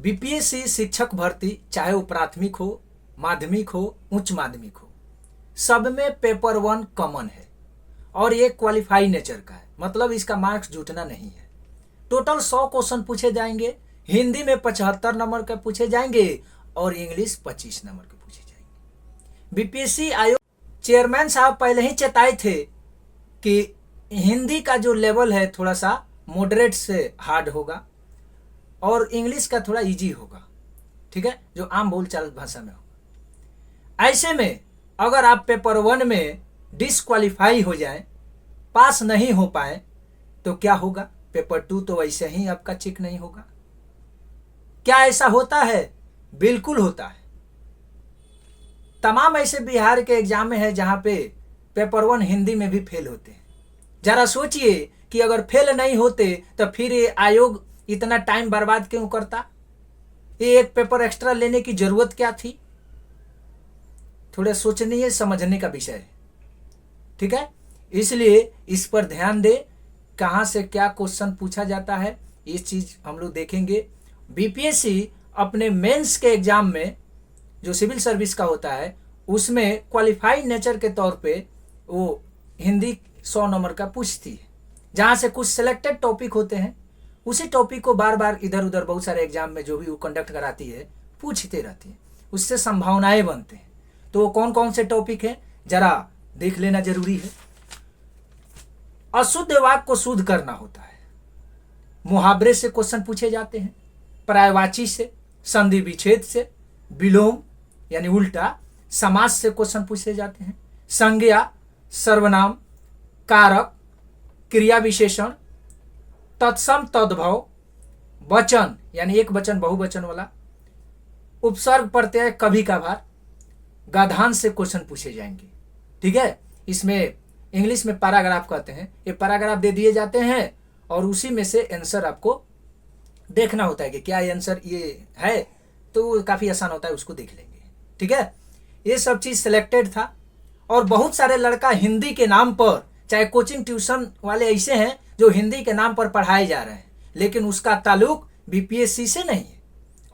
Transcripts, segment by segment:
BPSC शिक्षक भर्ती, चाहे वो प्राथमिक हो, माध्यमिक हो, उच्च माध्यमिक हो, सब में पेपर 1 कॉमन है और ये क्वालिफाई नेचर का है, मतलब इसका मार्क्स जुटना नहीं है। टोटल 100 क्वेश्चन पूछे जाएंगे, हिंदी में 75 नंबर के पूछे जाएंगे और इंग्लिश 25 नंबर के पूछे जाएंगे। बीपीएससी आयोग चेयरमैन साहब पहले ही चेताए थे कि हिंदी का जो लेवल है थोड़ा सा मॉडरेट से हार्ड होगा और इंग्लिश का थोड़ा इजी होगा, ठीक है, जो आम बोलचाल भाषा में होगा। ऐसे में अगर आप पेपर 1 में डिसक्वालीफाई हो जाए, पास नहीं हो पाए, तो क्या होगा? पेपर 2 तो वैसे ही आपका चेक नहीं होगा। क्या ऐसा होता है? बिल्कुल होता है। तमाम ऐसे बिहार के एग्जाम में है जहां पे पेपर 1 हिंदी में भी फेल होते हैं। जरा सोचिए कि अगर फेल नहीं होते तो फिर ये आयोग इतना टाइम बर्बाद क्यों करता? ये एक पेपर एक्स्ट्रा लेने की जरूरत क्या थी? थोड़ा सोचनीय समझने का विषय है, ठीक है। इसलिए इस पर ध्यान दे, कहां से क्या क्वेश्चन पूछा जाता है, इस चीज हम लोग देखेंगे। बीपीएससी अपने मेंस के एग्जाम में जो सिविल सर्विस का होता है उसमें क्वालिफाइड नेचर के तौर पे वो हिंदी 100 नंबर का पूछती है, जहां से कुछ सिलेक्टेड टॉपिक होते हैं, उसी टॉपिक को बार बार इधर उधर बहुत सारे एग्जाम में जो भी वो कंडक्ट कराती है पूछते रहती है, उससे संभावनाएं बनते हैं। तो वो कौन कौन से टॉपिक है जरा देख लेना जरूरी है। अशुद्ध वाक्य को शुद्ध करना होता है, मुहावरे से क्वेश्चन पूछे जाते हैं, पर्यायवाची से, संधि विच्छेद से, विलोम यानी उल्टा, समास से क्वेश्चन पूछे जाते हैं, संज्ञा, सर्वनाम, कारक, क्रिया विशेषण, तत्सम तद्भव, वचन यानी एक वचन बहुवचन वाला, उपसर्ग प्रत्यय कभी कभार, गधान से क्वेश्चन पूछे जाएंगे, ठीक है। इसमें इंग्लिश में पैराग्राफ कहते हैं, ये पैराग्राफ दे दिए जाते हैं और उसी में से आंसर आपको देखना होता है कि क्या आंसर ये है, तो काफी आसान होता है, उसको देख लेंगे, ठीक है। ये सब चीज सिलेक्टेड था और बहुत सारे लड़का हिंदी के नाम पर, चाहे कोचिंग ट्यूशन वाले ऐसे हैं जो हिंदी के नाम पर पढ़ाए जा रहे हैं, लेकिन उसका ताल्लुक बीपीएससी से नहीं है,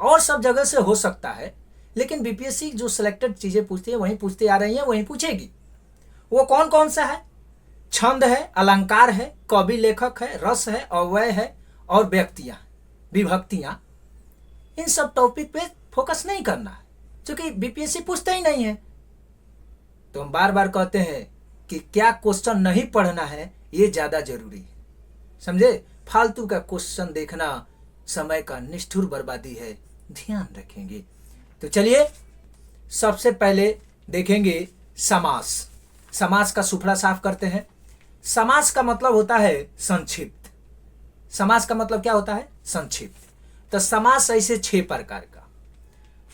और सब जगह से हो सकता है, लेकिन बीपीएससी जो सिलेक्टेड चीजें पूछती है वहीं पूछती आ रही है, वहीं पूछेगी। वो कौन कौन सा है? छंद है, अलंकार है, कवि लेखक है, रस है, अव्यय है और व्यक्तियां, विभक्तियां। इन सब टॉपिक पे फोकस नहीं करना है, क्योंकि बीपीएससी पूछते ही नहीं है। तो हम बार बार कहते हैं कि क्या क्वेश्चन नहीं पढ़ना है, ये ज्यादा जरूरी है, समझे। फालतू का क्वेश्चन देखना समय का निष्ठुर बर्बादी है, ध्यान रखेंगे। तो चलिए सबसे पहले देखेंगे समास। समास का सुफड़ा साफ करते हैं। समास का मतलब होता है संक्षिप्त। समास का मतलब क्या होता है? संक्षिप्त। तो समास ऐसे 6 प्रकार का,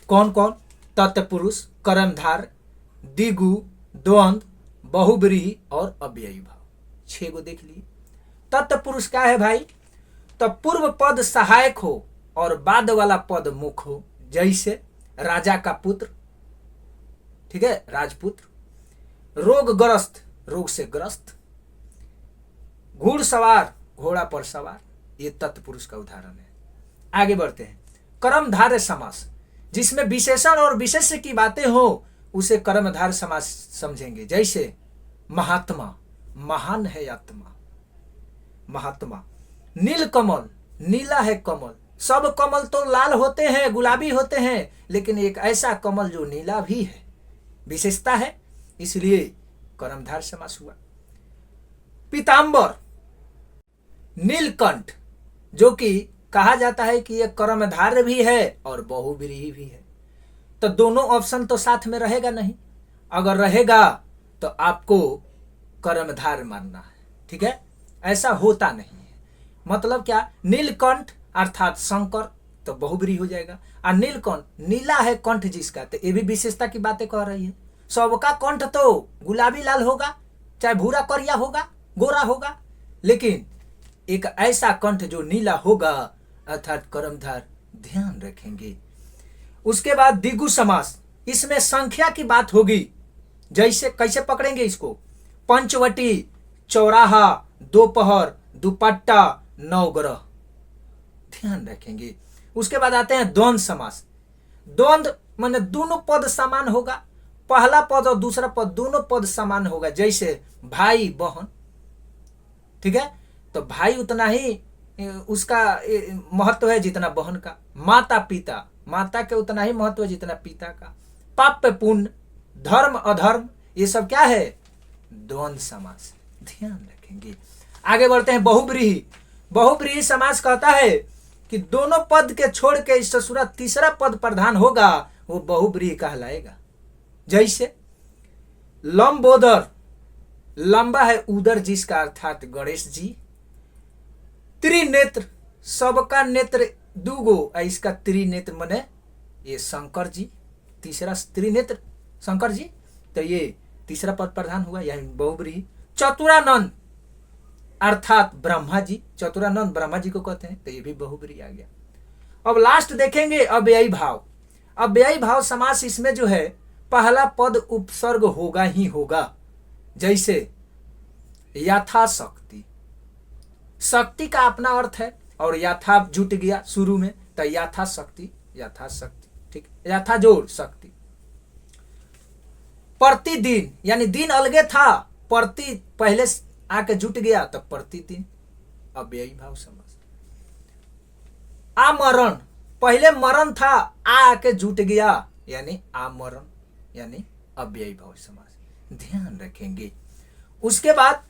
कौन कौन? तत्पुरुष, कर्मधार, द्विगु, द्वंद्व, बहुब्रीहि और अव्ययी भाव। 6 को देख लिए। तत्पुरुष क्या है भाई? तो पूर्व पद सहायक हो और बाद वाला पद मुख हो, जैसे राजा का पुत्र, ठीक है, राजपुत्र, रोगग्रस्त, रोग से ग्रस्त, घुड़सवार, घोड़ा पर सवार, ये तत्पुरुष का उदाहरण है। आगे बढ़ते हैं। कर्मधारय समास, जिसमें विशेषण और विशेष्य की बातें हो उसे कर्मधारय समास समझेंगे, जैसे महात्मा, महान है आत्मा, महात्मा। नीलकमल, नीला है कमल। सब कमल तो लाल होते हैं, गुलाबी होते हैं, लेकिन एक ऐसा कमल जो नीला भी है, विशेषता है, इसलिए कर्मधारय समास हुआ। पीतांबर, नीलकंठ, जो कि कहा जाता है कि यह कर्मधारय भी है और बहुव्रीहि भी है। तो दोनों ऑप्शन तो साथ में रहेगा नहीं, अगर रहेगा तो आपको कर्मधारय मानना है, ठीक है। ऐसा होता नहीं है। मतलब क्या? नीलकंठ अर्थात शंकर, तो बहुव्रीहि हो जाएगा। और नीलकंठ, नीला है कंठ जिसका, तो ये भी विशेषता की बातें कह रही है। सबका कंठ तो गुलाबी लाल होगा, चाहे भूरा करिया होगा, गोरा होगा, लेकिन एक ऐसा कंठ जो नीला होगा अर्थात कर्मधारय, ध्यान रखेंगे। उसके बाद द्विगु समास, इसमें संख्या की बात होगी, जैसे कैसे पकड़ेंगे इसको? पंचवटी, चौराहा, दोपहर, दुपट्टा, नवग्रह, ध्यान रखेंगे। उसके बाद आते हैं द्वंद्व समास। द्वंद्व माने दोनों पद समान होगा, पहला पद और दूसरा पद दोनों पद समान होगा, जैसे भाई बहन, ठीक है, तो भाई उतना ही उसका महत्व है जितना बहन का। माता पिता, माता के उतना ही महत्व है जितना पिता का। पाप पुण्य, धर्म अधर्म, ये सब क्या है? द्वंद्व समास। ध्यान रखेंगे। आगे बढ़ते हैं बहुब्रीहि। बहुब्रीहि समास कहता है कि दोनों पद के छोड़ के इस ससुरा तीसरा पद प्रधान होगा, वो बहुब्रीहि कहलाएगा। जैसे लंबोदर, लंबा है उदर जिसका, अर्थात गणेश जी। त्रिनेत्र, सबका नेत्र दूगो, इसका त्रिनेत्र मने ये शंकर जी, तीसरा त्रिनेत्र शंकर जी, तो ये तीसरा पद प्रधान हुआ, यानी बहुब्रीहि। चतुरानंद अर्थात ब्रह्मा जी, चतुरानंद ब्रह्मा जी को कहते हैं, तो ये भी बहुब्रीहि आ गया। अब लास्ट देखेंगे अव्ययी भाव। अव्ययी भाव समास, इसमें जो है पहला पद उपसर्ग होगा ही होगा। जैसे यथाशक्ति, शक्ति का अपना अर्थ है और यथा जुट गया शुरू में, तो यथाशक्ति, यथाशक्ति, ठीक, यथा जोड़ शक्ति। प्रतिदिन, यानी दिन अलगे था, प्रति पहले आके जुट गया तो प्रतिदिन, अव्ययी भाव समास। आमरण, पहले मरण था, आके जुट गया, यानी आमरण, यानी अव्ययी भाव समास। ध्यान रखेंगे। उसके बाद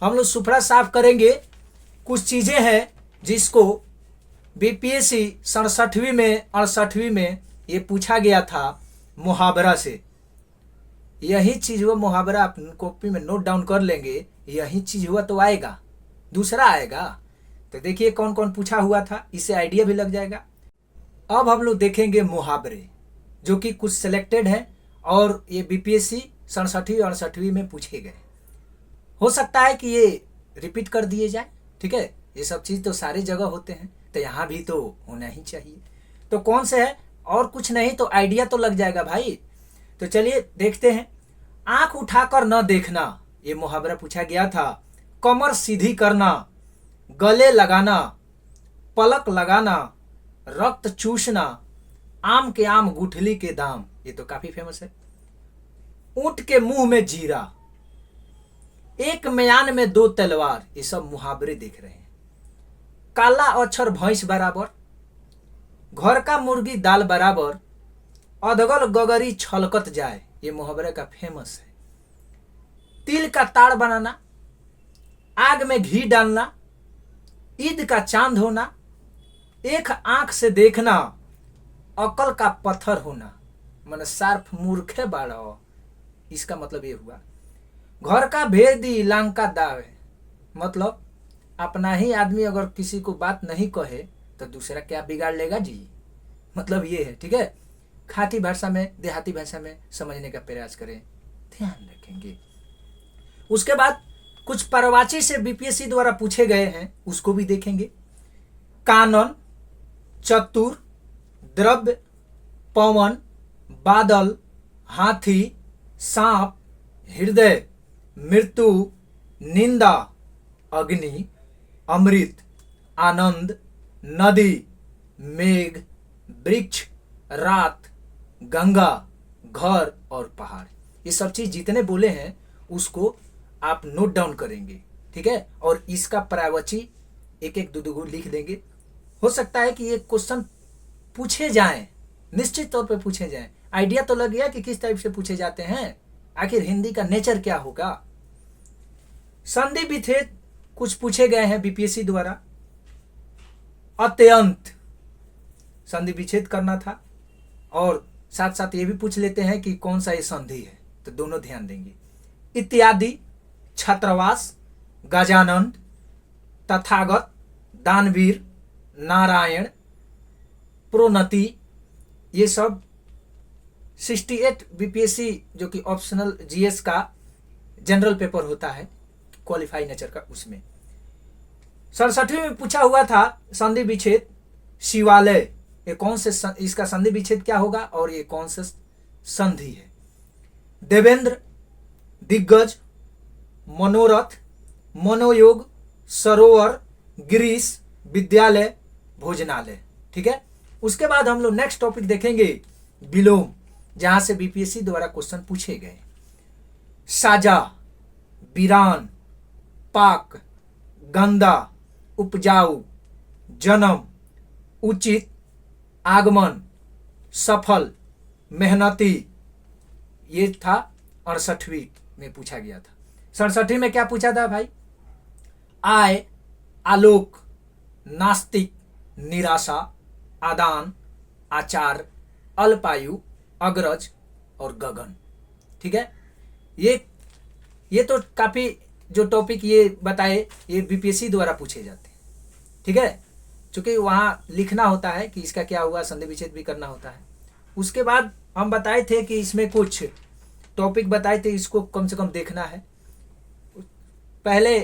हम लोग सुफड़ा साफ करेंगे। कुछ चीजें हैं जिसको बीपीएससी 67वीं में 68वीं में ये पूछा गया था मुहावरा से। यही चीज हुआ मुहावरा, आप कॉपी में नोट डाउन कर लेंगे, यही चीज हुआ तो आएगा, दूसरा आएगा। तो देखिए कौन कौन पूछा हुआ था, इससे आइडिया भी लग जाएगा। अब हम लोग देखेंगे मुहावरे, जो कि कुछ सिलेक्टेड है और ये बीपीएससी 67वीं 68वीं में पूछे गए। हो सकता है कि ये रिपीट कर दिए जाए, ठीक है, ये सब चीज तो सारी जगह होते हैं, तो यहाँ भी तो होना ही चाहिए। तो कौन से है, और कुछ नहीं तो आइडिया तो लग जाएगा भाई। तो चलिए देखते हैं। आंख उठाकर न देखना, ये मुहावरा पूछा गया था। कमर सीधी करना, गले लगाना, पलक लगाना, रक्त चूसना, आम के आम गुठली के दाम, ये तो काफी फेमस है। ऊंट के मुंह में जीरा, एक म्यान में दो तलवार, ये सब मुहावरे देख रहे हैं। काला अक्षर भैंस बराबर, घर का मुर्गी दाल बराबर, अधगल गगरी छलकत जाए, ये मुहावरे का फेमस है। तिल का ताड़ बनाना, आग में घी डालना, ईद का चांद होना, एक आंख से देखना, अकल का पत्थर होना, मन सार्फ मूर्खे बाड़ा, इसका मतलब ये हुआ। घर का भेदी लंका दावे, मतलब अपना ही आदमी अगर किसी को बात नहीं कहे तो दूसरा क्या बिगाड़ लेगा जी, मतलब ये है, ठीक है। खाटी भाषा में, देहाती भाषा में समझने का प्रयास करें, ध्यान रखेंगे। उसके बाद कुछ परवाची से बीपीएससी द्वारा पूछे गए हैं, उसको भी देखेंगे। कानन, चतुर, द्रव्य, पवन, बादल, हाथी, सांप, हृदय, मृत्यु, निंदा, अग्नि, अमृत, आनंद, नदी, मेघ, वृक्ष, रात, गंगा, घर और पहाड़, ये सब चीज जितने बोले हैं उसको आप नोट डाउन करेंगे, ठीक है। और इसका पर्यायवाची एक एक दो दो लिख देंगे। हो सकता है कि ये क्वेश्चन पूछे जाएं, निश्चित तौर पे पूछे जाएं। आइडिया तो लग गया कि किस टाइप से पूछे जाते हैं, आखिर हिंदी का नेचर क्या होगा। संधि विच्छेद कुछ पूछे गए हैं बीपीएससी द्वारा। अत्यंत, संधि विच्छेद करना था, और साथ साथ ये भी पूछ लेते हैं कि कौन सा ये संधि है, तो दोनों ध्यान देंगे। इत्यादि, छात्रावास, गजानंद, तथागत, दानवीर, नारायण, प्रोन्नति, ये सब 68 बीपीएससी जो कि ऑप्शनल जीएस का जनरल पेपर होता है, क्वालिफाई नेचर का, उसमें 67वीं में पूछा हुआ था संधि विच्छेद। शिवालय, ये कौन से इसका संधि विच्छेद क्या होगा और ये कौन सा संधि है। देवेंद्र, दिग्गज, मनोरथ, मनोयोग, सरोवर, गिरीश, विद्यालय, भोजनालय, ठीक है। उसके बाद हम लोग नेक्स्ट टॉपिक देखेंगे विलोम, जहां से बीपीएससी द्वारा क्वेश्चन पूछे गए। साजा, वीरान, पाक, गंदा, उपजाऊ, जन्म, उचित, आगमन, सफल, मेहनती, ये था 68वीं में पूछा गया था। 67वीं में क्या पूछा था भाई? आय, आलोक, नास्तिक, निराशा, आदान, आचार, अल्पायु, अग्रज और गगन। ठीक है, ये तो काफी जो टॉपिक ये बताए ये बीपीएससी द्वारा पूछे जाते हैं। ठीक है, चूंकि वहाँ लिखना होता है कि इसका क्या हुआ, संधि विच्छेद भी करना होता है। उसके बाद हम बताए थे कि इसमें कुछ टॉपिक बताए थे, इसको कम से कम देखना है। पहले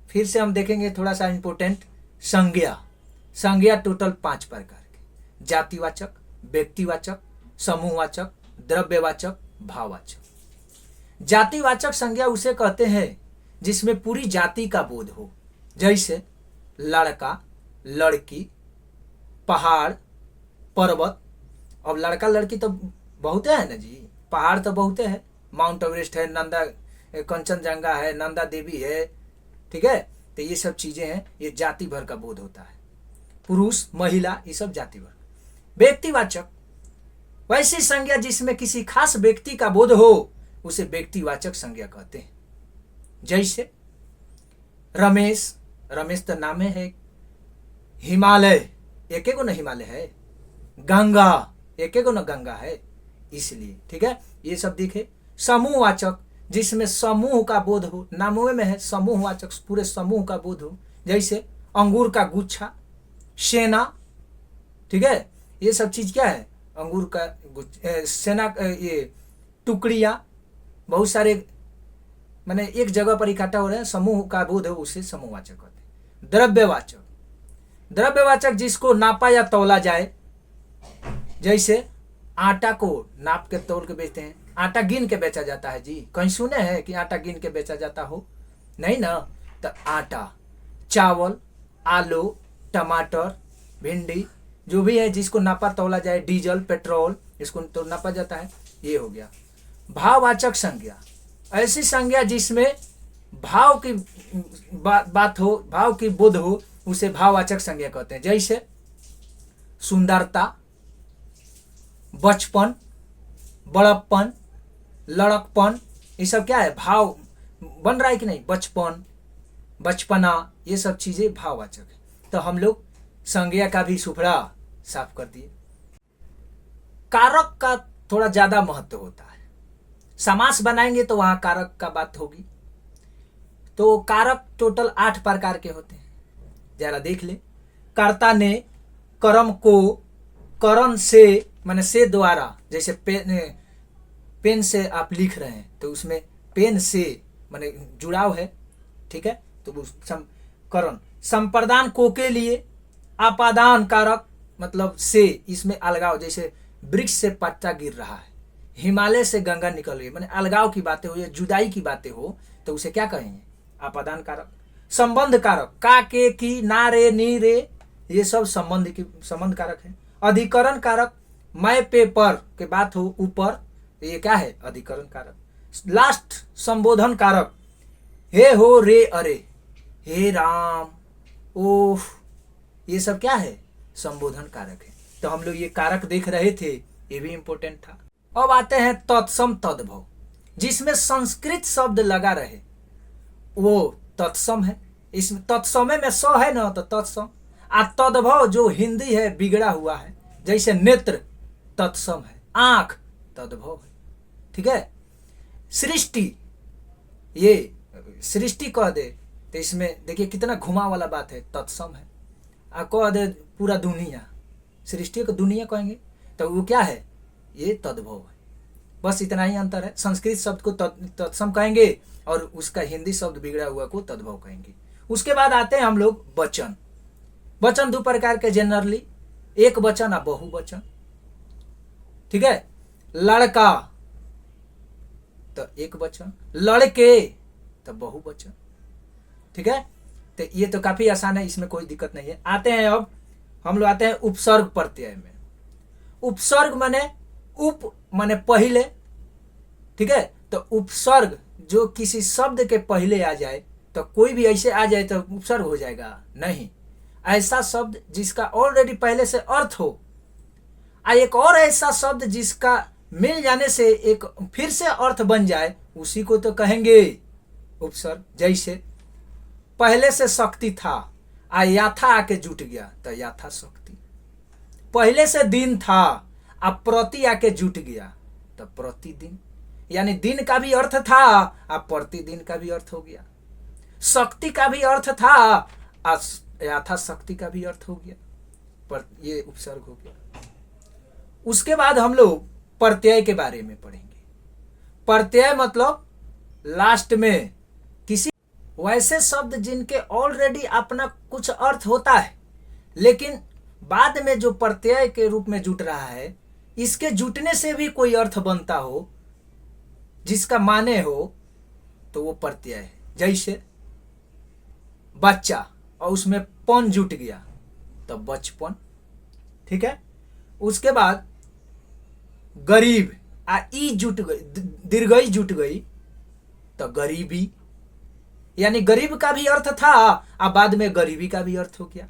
फिर से हम देखेंगे थोड़ा सा इम्पोर्टेंट, संज्ञा टोटल 5 प्रकार के: जातिवाचक, व्यक्तिवाचक, समूहवाचक, द्रव्यवाचक, भाववाचक। जातिवाचक संज्ञा उसे कहते हैं जिसमें पूरी जाति का बोध हो, जैसे लड़का, लड़की, पहाड़, पर्वत। अब लड़का लड़की तो बहुत है ना जी, पहाड़ तो बहुत है, माउंट एवरेस्ट है, नंदा कंचनजंगा है, नंदा देवी है। ठीक है, तो ये सब चीजें हैं, ये जाति भर का बोध होता है। पुरुष, महिला, ये सब जाति भर। व्यक्तिवाचक वैसी संज्ञा जिसमें किसी खास व्यक्ति का बोध हो, उसे व्यक्तिवाचक संज्ञा कहते हैं। जैसे रमेश, रमेश तो नाम है। हिमालय, एक गो न हिमालय है। गंगा, एक गो न गंगा है, इसलिए। ठीक है, ये सब दिखे। समूहवाचक जिसमें समूह का बोध हो, नामों में है समूहवाचक, पूरे समूह का बोध हो, जैसे अंगूर का गुच्छा, सेना। ठीक है, ये सब चीज क्या है? अंगूर का सेना, ये टुकड़ियां, बहुत सारे माने एक जगह पर इकट्ठा हो रहे हैं, समूह का बोध हो, उसे समूहवाचक कहते हैं। द्रव्यवाचक, द्रव्यवाचक जिसको नापा या तौला जाए, जैसे आटा को नाप के तौल के बेचते हैं। आटा गिन के बेचा जाता है जी, कहीं सुने हैं कि आटा गिन के बेचा जाता हो? नहीं ना। तो आटा, चावल, आलू, टमाटर, भिंडी, जो भी है जिसको नापा तौला जाए, डीजल, पेट्रोल, इसको तो नापा जाता है। ये हो गया। भाववाचक संज्ञा, ऐसी संज्ञा जिसमें भाव की बात हो, भाव की बोध हो, उसे भाववाचक संज्ञा कहते हैं। जैसे सुंदरता, बचपन, बड़प्पन, लड़कपन, ये सब क्या है? भाव बन रहा है कि नहीं? बचपन, बचपना, ये सब चीजें भाववाचक है। तो हम लोग संज्ञा का भी सुपड़ा साफ कर दिए। कारक का थोड़ा ज्यादा महत्व होता है। समास बनाएंगे तो वहां कारक का बात होगी। तो कारक टोटल 8 प्रकार के होते हैं, जरा देख ले। कर्ता ने कर्म को करण से, माने से द्वारा, जैसे पेन से आप लिख रहे हैं तो उसमें पेन से माने जुड़ाव है। ठीक है, तो वो करण। संप्रदान को के लिए, आपादान कारक मतलब से, इसमें अलगाव, जैसे वृक्ष से पत्ता गिर रहा है, हिमालय से गंगा निकल रही है, माने अलगाव की बातें हो या जुदाई की बातें हो, तो उसे क्या कहेंगे? आपादान कारक। संबंध कारक, का, के, की, ना, रे, नी, रे, ये सब संबंध कारक है। अधिकरण कारक, मैं पे पर के बात हो, ऊपर, ये क्या है? अधिकरण कारक। लास्ट संबोधन कारक, हे हो, रे, अरे, हे राम, ओह, ये सब क्या है? संबोधन कारक है। तो हम लोग ये कारक देख रहे थे, ये भी इंपॉर्टेंट था। अब आते हैं तत्सम तद्भव, जिसमें संस्कृत शब्द लगा रहे, वो तत्सम है। इसमें तत्समय में स है ना, तो तत्सम। आ तद्भव जो हिंदी है बिगड़ा हुआ है, जैसे नेत्र तत्सम है, आंख तद्भव है। ठीक है, सृष्टि, ये सृष्टि कह दे तो इसमें देखिए कितना घुमा वाला बात है, तत्सम है। आ कह दे पूरा दुनिया, सृष्टि को दुनिया कहेंगे तो वो क्या है? ये तद्भव है। बस इतना ही अंतर है। संस्कृत शब्द को तत्सम कहेंगे और उसका हिंदी शब्द बिगड़ा हुआ को तद्भव कहेंगे। उसके बाद आते हैं हम लोग वचन। वचन 2 प्रकार के जनरली, एक वचन और बहुवचन। ठीक है, लड़का तो एक वचन, लड़के तो बहुवचन। ठीक है, तो ये तो काफी आसान है, इसमें कोई दिक्कत नहीं है। आते हैं अब हम लोग आते हैं उपसर्ग प्रत्यय में। उपसर्ग माने उप माने पहले, ठीक है। तो उपसर्ग जो किसी शब्द के पहले आ जाए, तो कोई भी ऐसे आ जाए तो उपसर्ग हो जाएगा? नहीं। ऐसा शब्द जिसका ऑलरेडी पहले से अर्थ हो, एक और ऐसा शब्द जिसका मिल जाने से एक फिर से अर्थ बन जाए, उसी को तो कहेंगे उपसर्ग। जैसे पहले से शक्ति था, याथा आके जुट गया तो याथा शक्ति। पहले से दिन था, अब प्रति आके जुट गया तो प्रतिदिन, यानी दिन का भी अर्थ था, अब प्रतिदिन का भी अर्थ हो गया। शक्ति का भी अर्थ था, आज याथा शक्ति का भी अर्थ हो गया, पर ये उपसर्ग हो गया। उसके बाद हम लोग प्रत्यय के बारे में पढ़ेंगे। प्रत्यय मतलब लास्ट में किसी वैसे शब्द जिनके ऑलरेडी अपना कुछ अर्थ होता है, लेकिन बाद में जो प्रत्यय के रूप में जुट रहा है, इसके जुटने से भी कोई अर्थ बनता हो, जिसका माने हो, तो वो प्रत्यय है। जैसे बच्चा और उसमें पन जुट गया तो बचपन, ठीक है। उसके बाद गरीब ई जुट गई, दीर्घई जुट गई तो गरीबी, यानी गरीब का भी अर्थ था, अब बाद में गरीबी का भी अर्थ हो गया।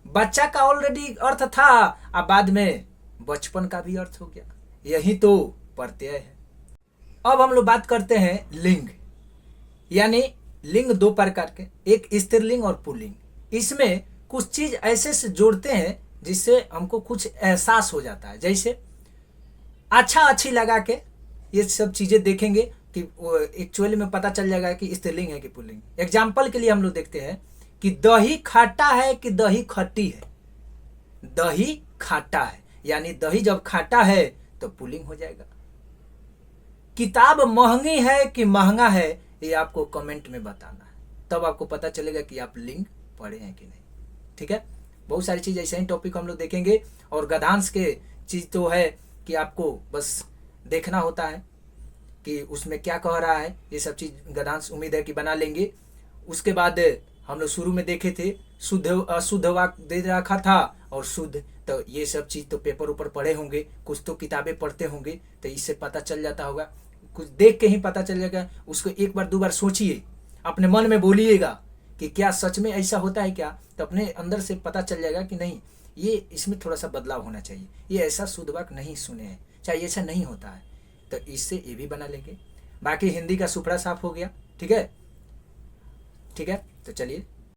बच्चा का ऑलरेडी अर्थ था, अब बाद में बचपन का भी अर्थ हो गया। यही तो प्रत्यय है। अब हम लोग बात करते हैं लिंग, यानी लिंग दो प्रकार के, एक स्त्रीलिंग और पुल्लिंग। इसमें कुछ चीज ऐसे से जोड़ते हैं जिससे हमको कुछ एहसास हो जाता है। जैसे अच्छा अच्छी लगा के ये सब चीजें देखेंगे कि एक्चुअली में पता चल जाएगा कि स्त्रीलिंग है कि पुल्लिंग। एग्जाम्पल के लिए हम लोग देखते हैं कि दही खाटा है कि दही खट्टी है। दही खाटा है, यानी दही जब खाटा है तो पुल्लिंग हो जाएगा। किताब महंगी है कि महंगा है, ये आपको कमेंट में बताना है, तब आपको पता चलेगा कि आप लिंग पढ़े हैं कि नहीं, ठीक है। बहुत सारी चीज ऐसे ही टॉपिक हम लोग देखेंगे। और गद्यांश के चीज तो है कि आपको बस देखना होता है कि उसमें क्या कह रहा है। ये सब चीज गद्यांश उम्मीद है कि बना लेंगे। उसके बाद हम लोग शुरू में देखे थे शुद्ध अशुद्ध वाक्य दे रखा था और शुद्ध, तो ये सब चीज तो पेपर ऊपर पढ़े होंगे, कुछ तो किताबें पढ़ते होंगे, तो इससे पता चल जाता होगा। कुछ देख के ही पता चल जाएगा। उसको एक बार दो बार सोचिए, अपने मन में बोलिएगा कि क्या सच में ऐसा होता है क्या, तो अपने अंदर से पता चल जाएगा कि नहीं, ये इसमें थोड़ा सा बदलाव होना चाहिए, ये ऐसा शुद्ध वाक्य नहीं सुने हैं, चाहे ऐसा नहीं होता है, तो इससे ये भी बना लेंगे। बाकी हिंदी का सुपड़ा साफ हो गया, ठीक है। ठीक है, तो चलिए